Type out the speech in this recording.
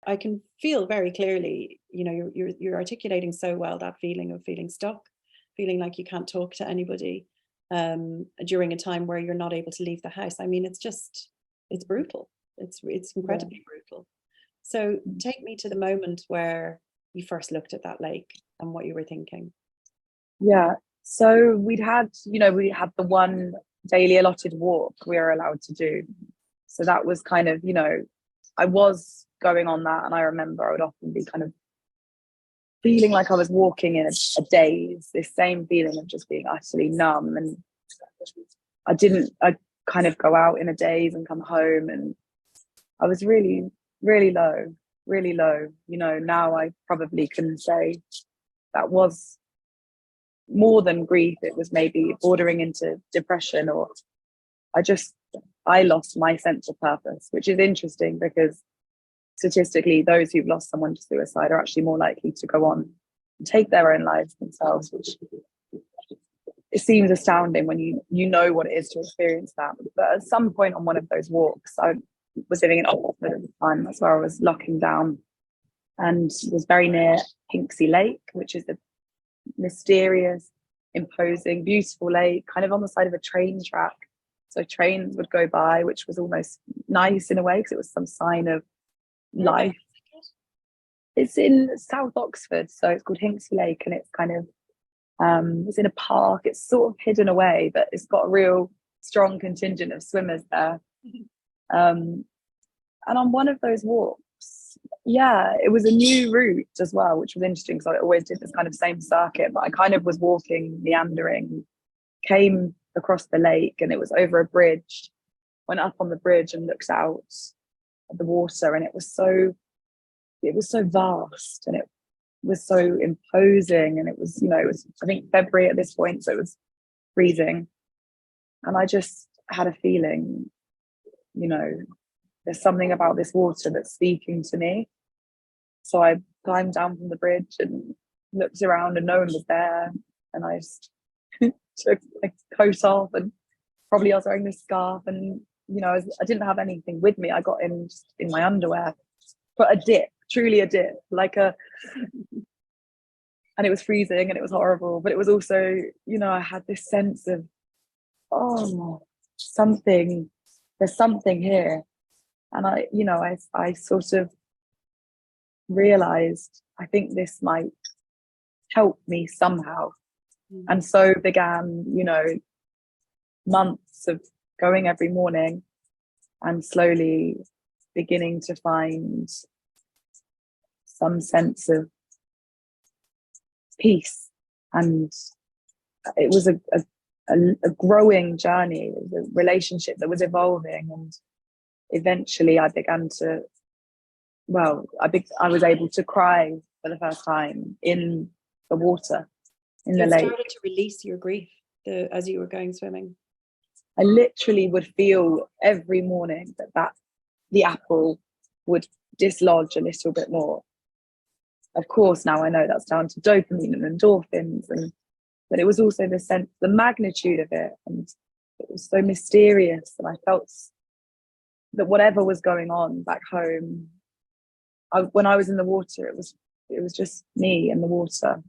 I can feel very clearly, you know, you're articulating so well that feeling of feeling stuck, feeling like you can't talk to anybody during a time where you're not able to leave the house. I mean, it's brutal. It's incredibly brutal. So take me to the moment where you first looked at that lake and what you were thinking. Yeah. So we had the one daily allotted walk we were allowed to do. So that was kind of, I was going on that, and I remember I would often be kind of feeling like I was walking in a daze, this same feeling of just being utterly numb. And I'd kind of go out in a daze and come home, and I was really, really low, really low. Now I probably can say that was more than grief. It was maybe bordering into depression, or I lost my sense of purpose, which is interesting because statistically, those who've lost someone to suicide are actually more likely to go on and take their own lives themselves, which it seems astounding when you know what it is to experience that. But at some point on one of those walks, I was living in Oxford at the time. That's where I was locking down, and was very near Hinksey Lake, which is a mysterious, imposing, beautiful lake, kind of on the side of a train track. So trains would go by, which was almost nice in a way because it was some sign of life. It's in South Oxford, so it's called Hinksey Lake, and it's kind of it's in a park. It's sort of hidden away, but it's got a real strong contingent of swimmers there. And on one of those walks, it was a new route as well, which was interesting because I always did this kind of same circuit, but I kind of was walking, meandering, came across the lake, and it was over a bridge, went up on the bridge and looked out at the water, and it was so vast, and it was so imposing, and it was I think February at this point, so it was freezing, and I just had a feeling, there's something about this water that's speaking to me. So I climbed down from the bridge and looked around, and no one was there, and I just took my coat off, and probably I was wearing this scarf, and I didn't have anything with me. I got in just in my underwear, but truly a dip, and it was freezing and it was horrible, but it was also, I had this sense of, there's something here. And I sort of realized, I think this might help me somehow. And so began, months of going every morning and slowly beginning to find some sense of peace. And it was a growing journey, it was a relationship that was evolving, and eventually I began to, I was able to cry for the first time in the water, in the lake. You started to release your grief as you were going swimming. I literally would feel every morning that the apple would dislodge a little bit more. Of course, now I know that's down to dopamine and endorphins, but it was also the magnitude of it, and it was so mysterious. And I felt that whatever was going on back home, when I was in the water, it was just me and the water.